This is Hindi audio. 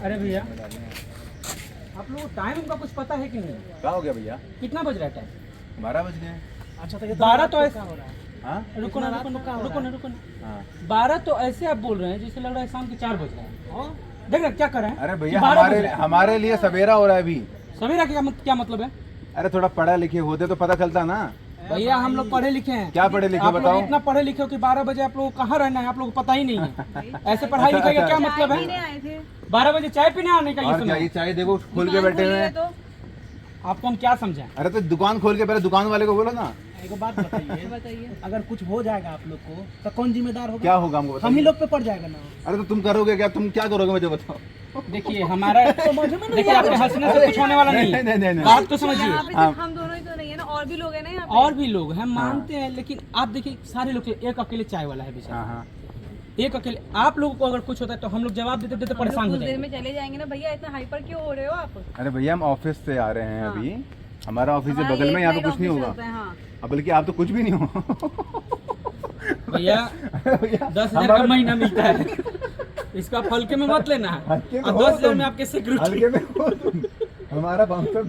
अरे भैया आप लोगों को टाइम का कुछ पता है कि नहीं? क्या हो गया भैया? कितना बज रहा है टाइम? 12 बज गए। अच्छा तो ये 12 तो ऐसा हो रहा है। हाँ रुको ना रुको ना रुको ना रुको ना हाँ। 12 तो ऐसे आप बोल रहे हैं जैसे लग रहा है शाम के 4 बज रहे हैं। देख रहे हैं क्या कर रहे हैं? अरे भैया 12 बज हमारे रहे हैं। हमारे लिए सवेरा हो रहा है अभी। सवेरा क्या मतलब है? अरे थोड़ा पढ़ा लिखे होते तो पता चलता ना। भैया हम लोग पढ़े लिखे हैं। क्या पढ़े लिखे आप लोग बताओ? इतना पढ़े लिखे हो कि 12 बजे आप लोग को कहाँ रहना है आप लोग को पता ही नहीं है। ऐसे पढ़ाई लिखाई का क्या मतलब है? 12 बजे चाय पीने आने का ये और क्या समय? ये चाय देखो खोल के बैठे हुए हैं। आपको हम क्या समझाएं? अरे तो दुकान खोल के पहले दुकान वाले को बोलो ना। एक बात बताइए अगर कुछ हो जाएगा आप लोग को तो कौन जिम्मेदार होगा? क्या होगा हमको हम ही बताओ। लोग पे पड़ जाएगा ना। अरे तो तुम करोगे क्या? तुम क्या करोगे मुझे बताओ। देखिए हमारा देखिए आपके हंसने से कुछ होने वाला नहीं है। नहीं। बात तो समझिए। यहाँ पे सिर्फ हम दोनों ही तो नहीं है ना, और भी लोग हैं ना यहाँ पे। और भी लोग हैं मानते हैं लेकिन आप देखिए सारे लोग एक अकेले चाय वाला है बेचारा। हाँ हाँ। एक अकेले आप लोगों को अगर कुछ होता है तो हम लोग जवाब देते देते परेशान हो कुछ देर जाएंगे। में चले जाएंगे ना भैया, इतना हाइपर क्यों हो रहे हो आप? अरे भैया हम ऑफिस से आ रहे हैं हाँ। अभी। हमारा ऑफिस है हमारा बगल में, एक यहाँ पे नाइट कुछ नहीं ऑफिस होगा। चलता है, हाँ। अब बल्कि आप तो कुछ भी नहीं हो। भैया भैया 10,000 का महीना मिलता है, इसका हल्के में मत लेना है। हल्के में और हो 10,000 तुम। में आपके सिक्योरिटी हल्के में हो तुम। हमारा बाउंसर